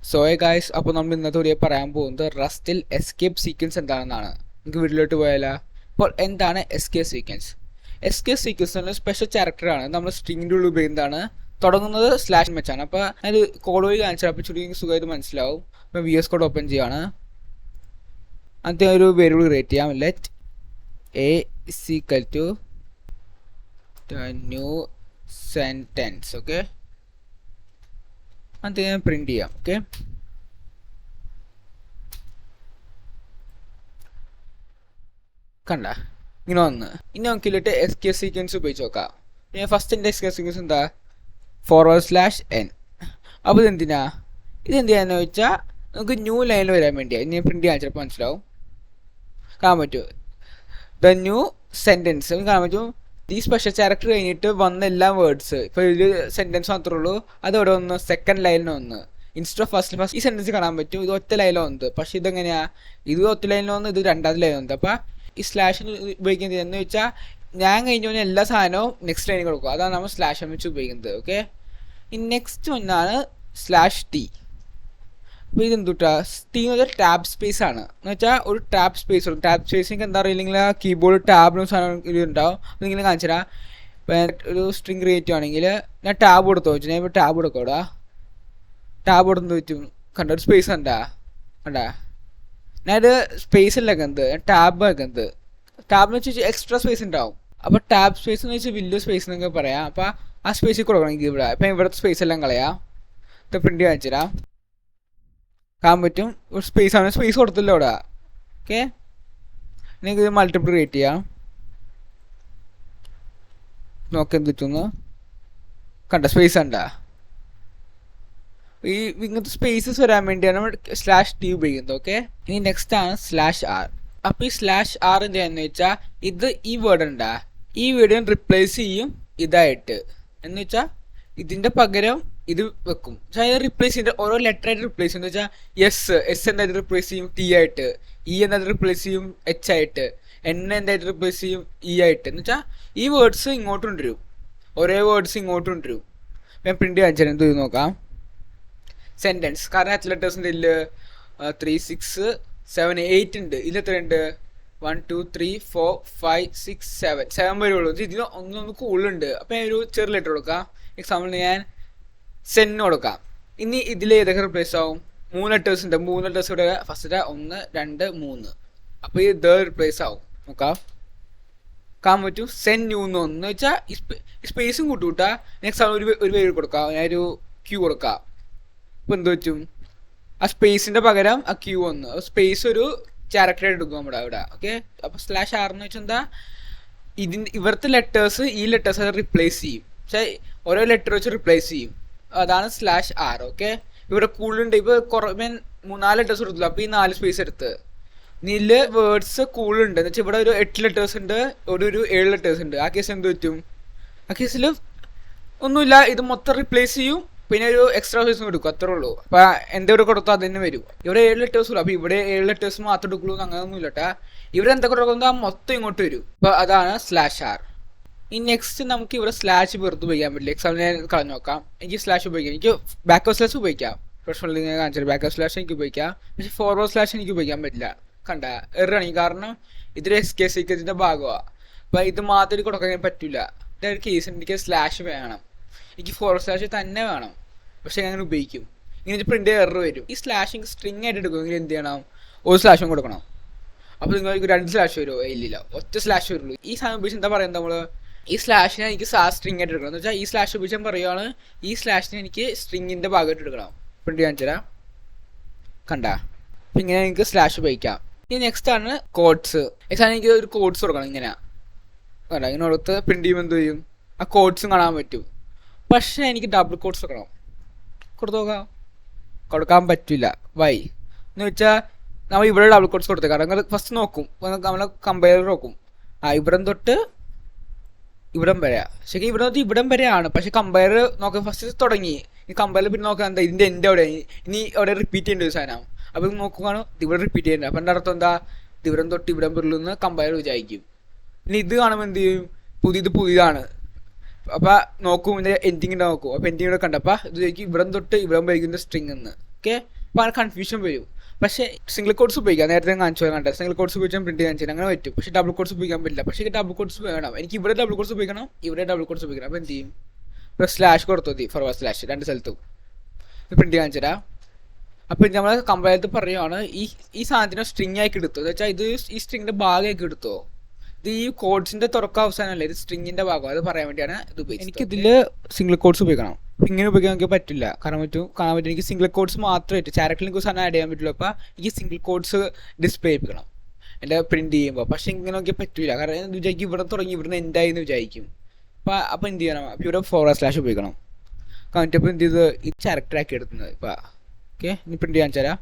So guys, അപ്പോൾ നമ്മൾ ഇന്നത്തെ വീഡിയോ പറയാൻ പോകുന്നത് റസ്റ്റിൽ എസ്കേപ്പ് സീക്വൻസ് എന്താണെന്നാണ്. നമുക്ക് വീട്ടിലോട്ട് പോയാലോ? അപ്പോൾ എന്താണ് എസ്കേപ്പ് സീക്വൻസ്? എസ്കേപ്പ് സീക്വൻസ് എന്ന സ്പെഷ്യൽ ക്യാരക്ടറാണ്. നമ്മൾ സ്ട്രിങ്ങിൻ്റെ ഉള്ളിൽ ഉപയോഗിക്കുന്നതാണ്. തുടങ്ങുന്നത് സ്ലാഷ് വെച്ചാണ്. അപ്പോൾ അത് കോഡ് വഴി കാണിച്ചാൽ അപ്പോൾ ചുരുങ്ങി സുഖമായിട്ട് മനസ്സിലാവും. അപ്പോൾ വി എസ് കോഡ് ഓപ്പൺ ചെയ്യുകയാണ്. അതിന് ഒരു വേരിയബിൾ ക്രിയേറ്റ് ചെയ്യാം. Let a is equal to new sentence. Okay, അത് പ്രിന്റ് ചെയ്യാം. ഓക്കെ, കണ്ട ഇങ്ങനെ വന്ന്. ഇനി നമുക്കില്ലിട്ട് എസ്കേപ്പ് സീക്വൻസ് ഉപയോഗിച്ച് നോക്കാം. ഫസ്റ്റിൻ്റെ എസ്കേപ്പ് സീക്വൻസ് എന്താ? /n. അപ്പോൾ ഇതെന്തിനാന്ന് വെച്ചാൽ നമുക്ക് ന്യൂ ലൈനിൽ വരാൻ വേണ്ടിയാണ്. ഇനി പ്രിന്റ് ചെയ്യാൻ ചിലപ്പോൾ മനസ്സിലാവും. കാണാൻ പറ്റും ദ ന്യൂ സെൻറ്റൻസ് കാണാൻ പറ്റും. ഈ സ്പെഷ്യൽ ക്യാരക്ടർ കഴിഞ്ഞിട്ട് വന്ന എല്ലാ വേർഡ്സ്, ഇപ്പോൾ ഇതിൽ സെൻറ്റൻസ് മാത്രമേ ഉള്ളൂ, അത് ഇവിടെ ഒന്ന് സെക്കൻഡ് ലൈനിൽ ഒന്ന് ഇൻസ്റ്റോ ഫസ്റ്റ് ഈ സെൻറ്റൻസ് കാണാൻ പറ്റും. ഇത് ഒറ്റ ലൈനിൽ വന്നത്. പക്ഷെ ഇതെങ്ങനെയാ? ഇത് ഒറ്റ ലൈനിൽ വന്ന്, ഇത് രണ്ടാമത്തെ ലൈനിൽ വന്നത്. അപ്പോൾ ഈ സ്ലാഷിന് ഉപയോഗിക്കുന്നത് എന്ന് വെച്ചാൽ ഞാൻ കഴിഞ്ഞ പോകുന്ന എല്ലാ സാധനവും നെക്സ്റ്റ് ലൈനിൽ കൊടുക്കും. അതാണ് നമ്മൾ സ്ലാഷ് വെച്ച് ഉപയോഗിക്കുന്നത്. ഓക്കെ, ഈ നെക്സ്റ്റ് ഒന്നാണ് /t. അപ്പോൾ ഇതെന്തുട്ടാ? ടി എന്ന് വെച്ചാൽ ടാബ് സ്പേസ് ആണ്. എന്ന് വെച്ചാൽ ഒരു ടാബ് സ്പേസ് ഉണ്ട്. ടാബ് സ്പേസിന് എന്താ അറിയില്ലെങ്കിൽ ആ കീബോർഡ് ടാബിനും സാധനം ഇതുണ്ടാവും. അപ്പോൾ നിങ്ങനെ കാണിച്ചുതരാം. ഇപ്പം ഒരു സ്ട്രിങ് ക്രിയേറ്റ് ചെയ്യുകയാണെങ്കിൽ ഞാൻ ടാബ് കൊടുത്തു വെച്ചു. ഞാൻ ഇപ്പോൾ ടാബ് കൊടുക്കൂടാ. ടാബ് കൊടുത്ത് വെച്ചും കണ്ട ഒരു സ്പേസ് കണ്ടാ? ഞാനത് സ്പേസ് എന്ത് ടാബ് വെക്കുന്നത്. ടാബിന് വെച്ച് എക്സ്ട്രാ സ്പേസ് ഉണ്ടാവും. അപ്പോൾ ടാബ് സ്പേസ് എന്ന് വെച്ചാൽ വലിയ സ്പേസ് എന്നൊക്കെ പറയാം. അപ്പോൾ ആ സ്പേസിൽ കൊടുക്കണമെങ്കിൽ ഇവിടെ ഇപ്പം ഇവിടുത്തെ സ്പേസ് എല്ലാം കളയാം. ഇത് പ്രിന്റ് കാണിച്ചുതരാം. കാണാൻ പറ്റും ഒരു സ്പേസ് ആണ്. സ്പേസ് കൊടുത്തല്ലോ ഇവിടെ. ഓക്കെ, നിങ്ങൾക്ക് ഇത് മൾട്ടിപ്പിൾ ക്രിയേറ്റ് ചെയ്യാം. നോക്കെന്ത് പറ്റുന്നു കണ്ട? സ്പേസ് കണ്ടാ? ഈ ഇങ്ങനത്തെ സ്പേസസ് വരാൻ വേണ്ടിയാണ് നമ്മൾ /t ഉപയോഗിക്കുന്നത്. ഓക്കെ, ഇനി നെക്സ്റ്റ് ആണ് /r. അപ്പോൾ ഈ /r എന്താന്ന് വെച്ചാൽ ഇത് ഈ വേർഡ് ഉണ്ടാ, ഈ വേർഡിനെ റിപ്ലേസ് ചെയ്യും ഇതായിട്ട്. എന്ന് വെച്ചാൽ ഇതിൻ്റെ പകരം ഇത് വെക്കും. റിപ്ലേസ് ചെയ്ത് ഓരോ ലെറ്റർ ആയിട്ട് റിപ്ലേസ് ചെയ്യും. എന്ന് വെച്ചാൽ എസ് എന്തായിട്ട് റിപ്ലേസ് ചെയ്യും ടി ആയിട്ട്, ഇ എന്തായിട്ട് റിപ്ലേസ് ചെയ്യും എച്ച് ആയിട്ട്, എൻ എന്തായിട്ട് റിപ്ലേസ് ചെയ്യും ഇ ആയിട്ട്. എന്ന് വെച്ചാൽ ഈ വേർഡ്സ് ഇങ്ങോട്ട് കൊണ്ടുവരും, ഓരോ വേർഡ്സ് ഇങ്ങോട്ട് കൊണ്ടുവരും. ഞാൻ പ്രിന്റ് കാണിച്ചാൽ എന്ത് നോക്കാം. സെൻറ്റൻസ് കാരണം എത്ര ലെറ്റേഴ്സിൻ്റെ ഇതിൽ 3 6 7 8 ഉണ്ട്. ഇതിൽ എത്ര ഉണ്ട്? 1 2 3 4 5 6 7 വരുള്ളൂ. ഇതിന് ഒന്നൊന്ന് കൂടുതലുണ്ട്. അപ്പം ഞാൻ ഒരു ചെറിയ ലെറ്റർ കൊടുക്കാം. എക്സാമ്പിളിന് ഞാൻ സെന്ന് കൊടുക്കാം. ഇനി ഇതിൽ ഏതൊക്കെ റിപ്ലേസ് ആവും? 3 ലെറ്റേഴ്സ് ഉണ്ട്. 3 ലെറ്റേഴ്സ് ഇവിടെ ഫസ്റ്റ് 1 2 3. അപ്പോൾ ഈ റിപ്ലേസ് ആവും. നോക്കാം, കാണാൻ പറ്റും. സെൻ ന്യൂ എന്ന് വെച്ചാൽ ഈ സ്പേസും കൂട്ടുകൂട്ടാ. നെക്സ്റ്റ് ഒരു പേര് കൊടുക്കാം. ഞാനൊരു ക്യൂ കൊടുക്കാം. ഇപ്പോൾ എന്ത് വെച്ചും ആ സ്പേസിൻ്റെ പകരം ആ ക്യൂ വന്ന് സ്പേസ് ഒരു ക്യാരക്ടറായിട്ട് എടുക്കും നമ്മുടെ അവിടെ. ഓക്കെ, അപ്പോൾ /r എന്ന് വെച്ചാൽ എന്താ? ഇവിടുത്തെ ലെറ്റേഴ്സ് ഈ ലെറ്റേഴ്സ് അത് റിപ്ലേസ് ചെയ്യും. പക്ഷേ ഓരോ ലെറ്റർ വെച്ച് റിപ്ലേസ് ചെയ്യും. അതാണ് /r. ഓക്കെ, ഇവിടെ കൂടുതലുണ്ട്. ഇപ്പോൾ 4 ലെറ്റേഴ്സ് എടുത്തില്ല. അപ്പോൾ ഈ 4 സ്പേസ് എടുത്ത് ഇതിൽ വേർഡ്സ് കൂടുതലുണ്ട്. എന്ന് വെച്ചാൽ ഇവിടെ ഒരു 8 ലെറ്റേഴ്സ് ഉണ്ട്, ഒരു 7 ലെറ്റേഴ്സ് ഉണ്ട്. ആ കേസ് എന്ത് പറ്റും? ആ കേസിൽ ഒന്നുമില്ല, ഇത് മൊത്തം റിപ്ലേസ് ചെയ്യും. പിന്നെ ഒരു എക്സ്ട്രാ സ്പേസും എടുക്കും, അത്രേ ഉള്ളൂ. അപ്പോൾ എന്തെവിടെ കൊടുത്തോ അത് തന്നെ വരും. ഇവിടെ 7 ലെറ്റേഴ്സ് ഉള്ളൂ. അപ്പോൾ ഇവിടെ 7 ലെറ്റേഴ്സ് മാത്രം എടുക്കുള്ളൂ അങ്ങനെയൊന്നും ഇല്ലട്ടാ. ഇവിടെ എന്തൊക്കെ കൊടുക്കുന്നത് ആ മൊത്തം ഇങ്ങോട്ട് വരും. അപ്പോൾ അതാണ് /r. ഈ നെക്സ്റ്റ് നമുക്ക് ഇവിടെ സ്ലാഷ് വെറുതെ ഉപയോഗിക്കാൻ പറ്റില്ല. എക്സാമ്പിൾ ഞാൻ കളഞ്ഞു നോക്കാം. എനിക്ക് സ്ലാഷ് ഉപയോഗിക്കാം. എനിക്ക് // ഉപയോഗിക്കാം. പ്രശ്നമുള്ള ഞാൻ കാണിച്ചത് // എനിക്ക് ഉപയോഗിക്കാം. പക്ഷേ // എനിക്ക് ഉപയോഗിക്കാൻ പറ്റില്ല. കണ്ട എററാണ്. കാരണം ഇതൊരു എസ്കേപ്പ് സീക്വൻസിൻ്റെ ഭാഗമാണ്. അപ്പോൾ ഇത് മാത്രം കൊടുക്കാൻ പറ്റില്ല. ഇതൊരു കേസ് എനിക്ക് സ്ലാഷ് വേണം, എനിക്ക് // തന്നെ വേണം. പക്ഷെ ഞാൻ അങ്ങനെ ഉപയോഗിക്കും. ഇങ്ങനെ പ്രിന്റ് എറർ വരും. ഈ സ്ലാഷിങ് സ്ട്രിങ് ആയിട്ട് എടുക്കുമെങ്കിൽ എന്ത് ചെയ്യണം? ഒരു സ്ലാഷും കൊടുക്കണം. അപ്പോൾ നിങ്ങൾക്ക് 2 സ്ലാഷ് വരുമോ? ഇല്ലില്ല, ഒറ്റ സ്ലാഷ് വരുള്ളൂ. ഈ സാധനം ഉപയോഗിച്ച് എന്താ പറയുന്നത്? നമ്മൾ ഈ സ്ലാഷിനെ എനിക്ക് സ്ട്രിങ് ആയിട്ട് എടുക്കണം. എന്ന് വെച്ചാൽ ഈ സ്ലാഷ് ഉപയോഗിച്ചാൽ പറയുകയാണ് ഈ സ്ലാഷിനെ എനിക്ക് സ്ട്രിങ്ങിൻ്റെ ഭാഗമായിട്ട് എടുക്കണം. പ്രിന്റ് കാണിച്ചു തരാം. കണ്ട, അപ്പം ഇങ്ങനെ എനിക്ക് സ്ലാഷ് ഉപയോഗിക്കാം. ഇനി നെക്സ്റ്റ് ആണ് കോഡ്സ്. എക്സാമ്പിൾ എനിക്ക് ഒരു കോഡ്സ് കൊടുക്കണം. ഇങ്ങനെ കണ്ട, ഇങ്ങനെ കൊടുത്ത് പ്രിന്റ് ചെയ്യുമ്പോൾ എന്ത് ചെയ്യും? ആ കോഡ്സും കാണാൻ പറ്റും. പക്ഷേ എനിക്ക് ഡബിൾ കോഡ്സ് കൊടുക്കണം. കൊടുക്കാൻ പറ്റില്ല. വൈ എന്ന് വെച്ചാൽ നമ്മൾ ഇവിടെ ഡബിൾ കോഡ്സ് കൊടുത്തേ. കാരണം ഫസ്റ്റ് നോക്കും, നമ്മൾ കമ്പയർ നോക്കും. ഇവിടം തൊട്ട് ഇവിടം വരെ. ശരി, ഇവിടെ തൊട്ട് ഇവിടം വരെയാണ്. പക്ഷെ കമ്പയർ നോക്കാൻ ഫസ്റ്റ് തുടങ്ങി. ഈ കമ്പയർ പിന്നെ നോക്കാൻ എന്താ ഇതിൻ്റെ എൻ്റെ അവിടെ ഇനി അവിടെ റിപ്പീറ്റ് ചെയ്യേണ്ട ഒരു സാധനം. അപ്പോൾ നോക്കുകയാണ് ഇവിടെ റിപ്പീറ്റ് ചെയ്യേണ്ടത്. അപ്പം എൻ്റെ അർത്ഥം എന്താ? ഇവിടം തൊട്ട് ഇവിടം വരെയുള്ളൂ കമ്പയർ വിചാരിക്കും. ഇനി ഇത് കാണുമ്പോൾ എന്ത് ചെയ്യും? പുതിയതാണ്. അപ്പോൾ നോക്കും, ഇതിൻ്റെ എൻഡിങ്ങിൻ്റെ നോക്കും. അപ്പോൾ എൻഡിങ്ങിടെ കണ്ടപ്പോൾ ഇത് ചോദിക്കും ഇവിടം തൊട്ട് ഇവിടം വൈകുന്ന സ്ട്രിങ് എന്ന്. ഓക്കെ. അപ്പോൾ ആ കൺഫ്യൂഷൻ വരും. പക്ഷേ സിംഗിൾ കോഡ്സ് ഉപയോഗിക്കാം. നേരത്തെ കാണിച്ചു കണ്ടത് സിംഗിൾ കോഡ്സ് ഉപയോഗിച്ചാൽ പ്രിന്റ് ചെയ്യാൻ ചെയ്യാൻ അങ്ങനെ പറ്റും. പക്ഷേ ഡബിൾ കോഡ്സ് ഉപയോഗിക്കാൻ പറ്റില്ല. പക്ഷേ ഡബിൾ കോഡ്സ് വേണം. എനിക്ക് ഇവിടെ ഡബിൾ കോഡ്സ് ഉപയോഗിക്കണം, ഇവിടെ ഡബിൾ കോഡ്സ് ഉപയോഗിക്കണം. അപ്പോൾ എന്ത് ചെയ്യും? ഇപ്പോൾ സ്ലാഷ് കൊടുത്തു മതി, ഫോർവേഡ് സ്ലാഷ് രണ്ട് സ്ഥലത്തും പ്രിന്റ് ചെയ്യാൻ തരാം. അപ്പോൾ നമ്മൾ കമ്പയർ പറയുകയാണ് ഈ സാധനത്തിനെ സ്ട്രിങ് ആക്കി എടുത്തു എന്ന് വെച്ചാൽ ഇത് ഈ സ്ട്രിങ്ങിൻ്റെ ഭാഗമാക്കി എടുത്തോ. ഇത് ഈ കോഡ്സിൻ്റെ തുറക്കം അവസാനമല്ല, ഇത് സ്ട്രിങ്ങിൻ്റെ ഭാഗം. അത് പറയാൻ വേണ്ടിയാണ് ഇത് ഉപയോഗിച്ചത്. എനിക്കിതിൽ സിംഗിൾ കോഡ്സ് ഉപയോഗിക്കണം. ഇങ്ങനെ ഉപയോഗിക്കാൻ എനിക്ക് പറ്റില്ല. കാണാൻ പറ്റും എനിക്ക് സിംഗിൾ കോഡ്സ് മാത്രമായിട്ട് ചാരക്ട് ലിങ്ക് സാധനം ആഡ് ചെയ്യാൻ പറ്റുള്ളൂ. അപ്പോൾ എനിക്ക് സിംഗിൾ കോഡ്സ് ഡിസ്പ്ലേ ചെയ്യിപ്പിക്കണം എൻ്റെ പ്രിൻറ്റ് ചെയ്യുമ്പോൾ. പക്ഷേ ഇങ്ങനെ നോക്കിയാൽ പറ്റില്ല. കാരണം എന്ന് വിചാരിക്കും ഇവിടെ തുടങ്ങി ഇവിടുന്ന് എൻഡായി എന്ന് വിചാരിക്കും. അപ്പോൾ എന്ത് ചെയ്യണം? അപ്പോൾ ഇവിടെ ഫോർവേഡ് സ്ലാഷ് ഉപയോഗിക്കണം. കണ്ടിട്ടപ്പോൾ എന്ത് ചെയ്ത് ഇത് ക്യാരക്ടറാക്കി എടുക്കുന്നത്. ഇപ്പോൾ ഓക്കെ, ഇനി പ്രിൻറ്റ് ചെയ്യാൻ തരാം.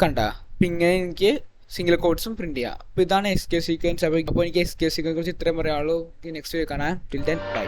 കണ്ട അപ്പം ഇങ്ങനെ എനിക്ക് സിംഗിൾ കോഡ്സും പ്രിൻറ്റ് ചെയ്യാം. അപ്പോൾ ഇതാണ് എസ്കേപ്പ് സീക്വൻസ്. അപ്പോൾ എനിക്ക് എസ്കേപ്പ് സീക്വൻസിനെ കുറിച്ച് ഇത്രയും പറയാനുള്ളൂ. നെക്സ്റ്റ് വീക്ക് കാണാം. Till then bye.